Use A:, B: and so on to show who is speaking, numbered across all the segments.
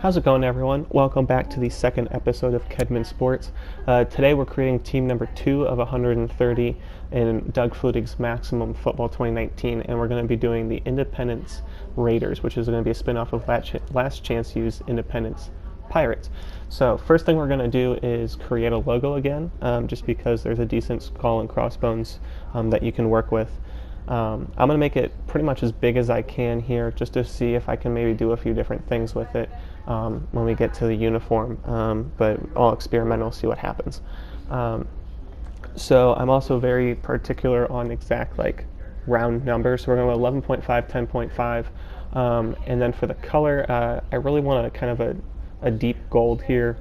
A: How's it going, everyone? Welcome back to the second episode of Kedman Sports. Today we're creating team number 2 of 130 in Doug Flutie's Maximum Football 2019, and we're going to be doing the Independence Raiders, which is going to be a spin-off of Last Chance U's Independence Pirates. So first thing we're going to do is create a logo again, just because there's a decent skull and crossbones that you can work with. I'm going to make it pretty much as big as I can here, just to see if I can maybe do a few different things with it when we get to the uniform, but all experimental, see what happens. So I'm also very particular on exact round numbers, so we're going to go 11.5, 10.5, and then for the color, I really want kind of a deep gold here,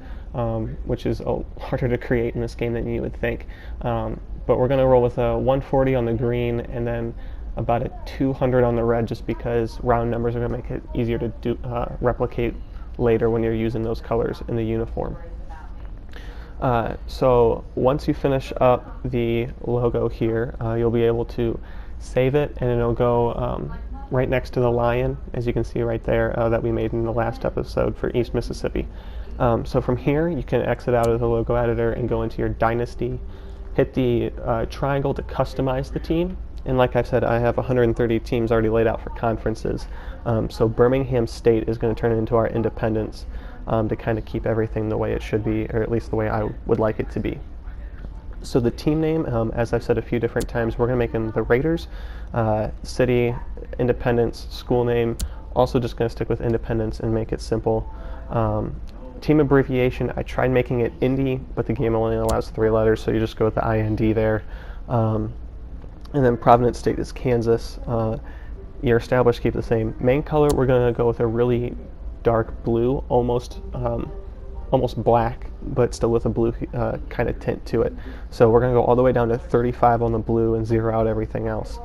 A: which is harder to create in this game than you would think. But we're going to roll with a 140 on the green and then about a 200 on the red, just because round numbers are going to make it easier to replicate later when you're using those colors in the uniform. So once you finish up the logo here, you'll be able to save it, and it'll go right next to the lion, as you can see right there, that we made in the last episode for East Mississippi. So from here, you can exit out of the logo editor and go into your Dynasty, hit the triangle to customize the team. And like I said, I have 130 teams already laid out for conferences. So Birmingham State is going to turn into our Independence to kind of keep everything the way it should be, or at least the way I would like it to be. So the team name, as I've said a few different times, we're going to make them the Raiders. City, Independence, school name, also just going to stick with Independence and make it simple. Team abbreviation, I tried making it Indy, but the game only allows 3 letters, so you just go with the IND there. And then Providence State is Kansas. Your established keep the same. Main color, we're going to go with a really dark blue, almost black, but still with a blue kind of tint to it. So we're going to go all the way down to 35 on the blue and 0 out everything else.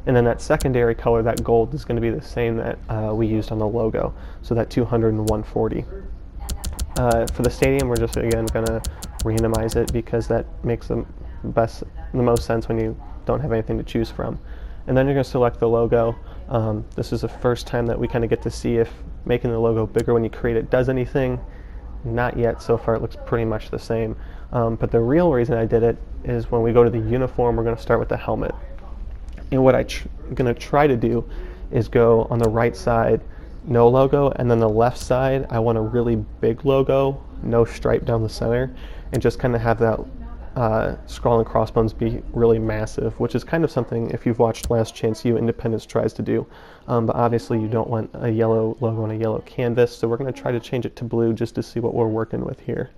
A: And then that secondary color, that gold, is going to be the same that we used on the logo, so that 200 and 140. For the stadium, we're just again going to randomize it because that makes the most sense when you don't have anything to choose from. And then you're going to select the logo. This is the first time that we kind of get to see if making the logo bigger when you create it does anything. Not yet. So far it looks pretty much the same. But the real reason I did it is when we go to the uniform, we're going to start with the helmet. And what I'm going to try to do is go on the right side, no logo, and then the left side, I want a really big logo, no stripe down the center, and just kind of have that skull and crossbones be really massive, which is kind of something, if you've watched Last Chance U, Independence tries to do. But obviously you don't want a yellow logo on a yellow canvas, so we're going to try to change it to blue just to see what we're working with here,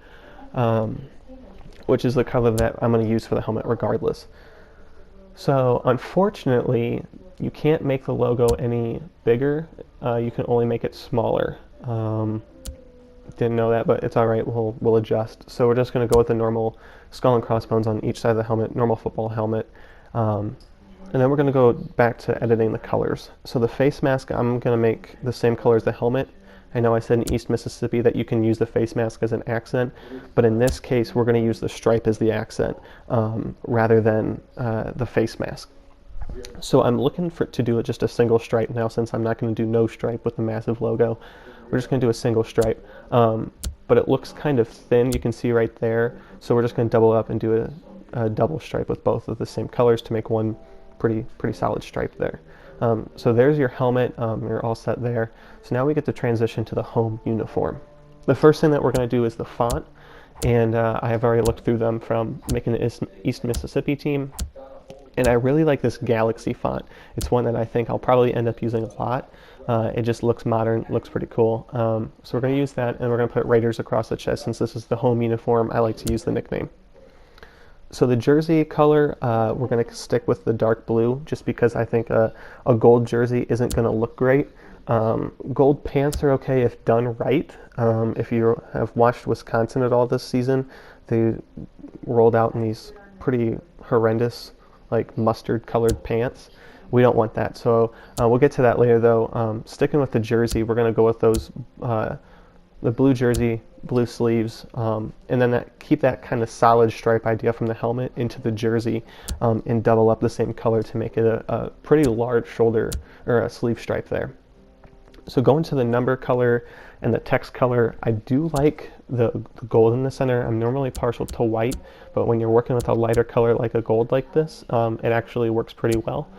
A: which is the color that I'm going to use for the helmet regardless. So unfortunately, you can't make the logo any bigger. You can only make it smaller. Didn't know that, but it's all right. We'll adjust. So we're just going to go with the normal skull and crossbones on each side of the helmet, normal football helmet. And then we're going to go back to editing the colors. So the face mask, I'm going to make the same color as the helmet. I know I said in East Mississippi that you can use the face mask as an accent, but in this case, we're going to use the stripe as the accent rather than the face mask. So I'm looking to do just a single stripe now, since I'm not going to do no stripe with the massive logo. We're just going to do a single stripe, but it looks kind of thin, you can see right there, so we're just going to double up and do a double stripe with both of the same colors to make one pretty solid stripe there. So there's your helmet. You're all set there. So now we get to transition to the home uniform. The first thing that we're going to do is the font, and I have already looked through them from making the East Mississippi team, and I really like this Galaxy font. It's one that I think I'll probably end up using a lot. It just looks modern, looks pretty cool. So we're going to use that, and we're going to put Raiders across the chest. Since this is the home uniform, I like to use the nickname. So the jersey color, we're going to stick with the dark blue, just because I think a gold jersey isn't going to look great. Gold pants are okay if done right. If you have watched Wisconsin at all this season, they rolled out in these pretty horrendous, like mustard colored pants. We don't want that, so we'll get to that later though. Sticking with the jersey, we're going to go with those the blue jersey, blue sleeves, and then keep that kind of solid stripe idea from the helmet into the jersey, and double up the same color to make it a pretty large shoulder or a sleeve stripe there. So going to the number color and the text color, I do like the gold in the center. I'm normally partial to white, but when you're working with a lighter color like a gold like this, it actually works pretty well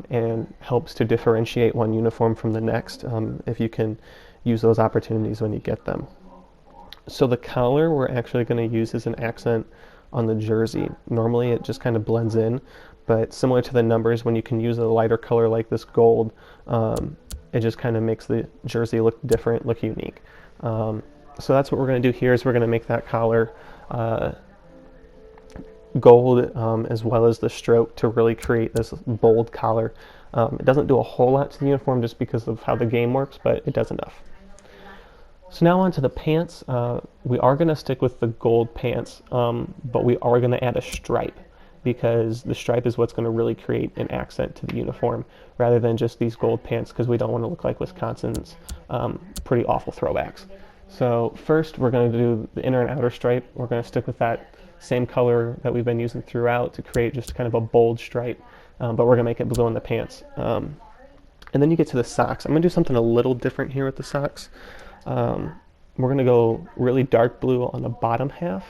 A: and helps to differentiate one uniform from the next if you can use those opportunities when you get them. So the collar we're actually going to use as an accent on the jersey. Normally it just kind of blends in, but similar to the numbers, when you can use a lighter color like this gold, it just kind of makes the jersey look different, look unique. So that's what we're going to do here is we're going to make that collar gold as well as the stroke to really create this bold collar. It doesn't do a whole lot to the uniform just because of how the game works, but it does enough. So now on to the pants. We are going to stick with the gold pants, but we are going to add a stripe because the stripe is what's going to really create an accent to the uniform rather than just these gold pants because we don't want to look like Wisconsin's pretty awful throwbacks. So first we're going to do the inner and outer stripe. We're going to stick with that same color that we've been using throughout to create just kind of a bold stripe, but we're going to make it blue on the pants. And then you get to the socks. I'm going to do something a little different here with the socks. We're going to go really dark blue on the bottom half,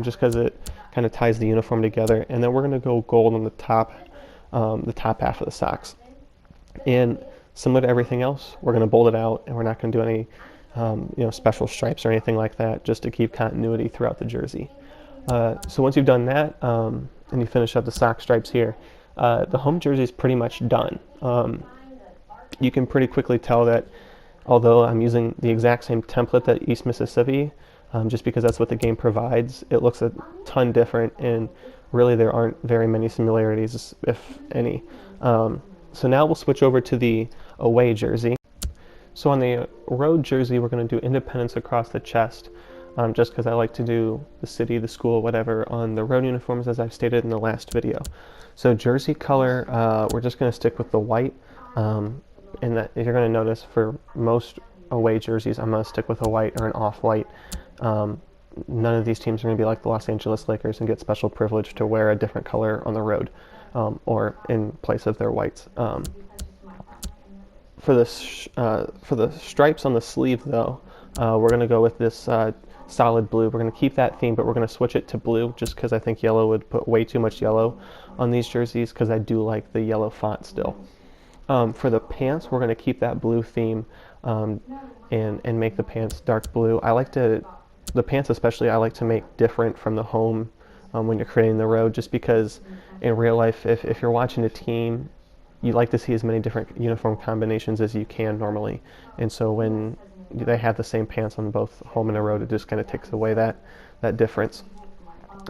A: just because it kind of ties the uniform together, and then we're going to go gold on the top half of the socks. And similar to everything else, we're going to bold it out, and we're not going to do any special stripes or anything like that, just to keep continuity throughout the jersey. So once you've done that, and you finish up the sock stripes here, the home jersey is pretty much done. You can pretty quickly tell that although I'm using the exact same template that East Mississippi, just because that's what the game provides, it looks a ton different, and really there aren't very many similarities, if any. So now we'll switch over to the away jersey. So on the road jersey, we're going to do independence across the chest, just because I like to do the city, the school, whatever on the road uniforms, as I've stated in the last video. So jersey color, we're just going to stick with the white. And that you're going to notice for most away jerseys, I'm going to stick with a white or an off-white. None of these teams are going to be like the Los Angeles Lakers and get special privilege to wear a different color on the road or in place of their whites. For the stripes on the sleeve, though, we're going to go with this solid blue. We're going to keep that theme, but we're going to switch it to blue just because I think yellow would put way too much yellow on these jerseys because I do like the yellow font still. For the pants, we're going to keep that blue theme and make the pants dark blue. The pants especially, I like to make different from the home when you're creating the road, just because in real life, if you're watching a team, you like to see as many different uniform combinations as you can normally. And so when they have the same pants on both home and the road, it just kind of takes away that difference.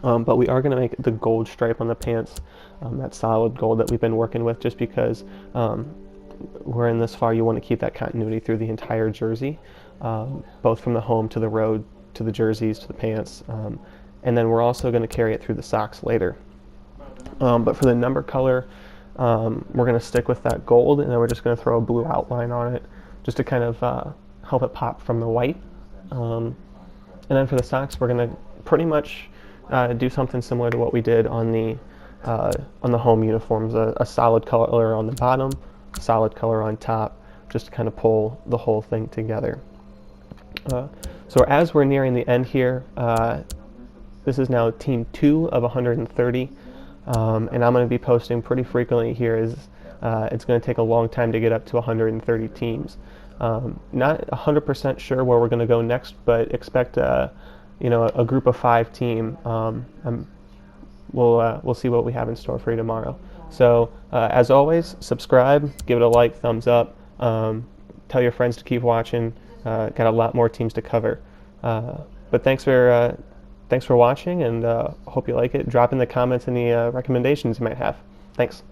A: But we are going to make the gold stripe on the pants, that solid gold that we've been working with, just because we're in this far, you want to keep that continuity through the entire jersey, both from the home to the road, to the jerseys, to the pants, and then we're also going to carry it through the socks later. But for the number color, we're going to stick with that gold, and then we're just going to throw a blue outline on it, just to kind of help it pop from the white. And then for the socks, we're going to pretty much do something similar to what we did on the home uniforms, a solid color on the bottom, solid color on top, just to kind of pull the whole thing together. So as we're nearing the end here, this is now team 2 of 130, and I'm going to be posting pretty frequently here. It's going to take a long time to get up to 130 teams. Not 100% sure where we're going to go next, but expect a group of 5 team. We'll see what we have in store for you tomorrow. So as always, subscribe, give it a like, thumbs up, tell your friends to keep watching. Got a lot more teams to cover. But thanks for watching, and hope you like it. Drop in the comments any recommendations you might have. Thanks.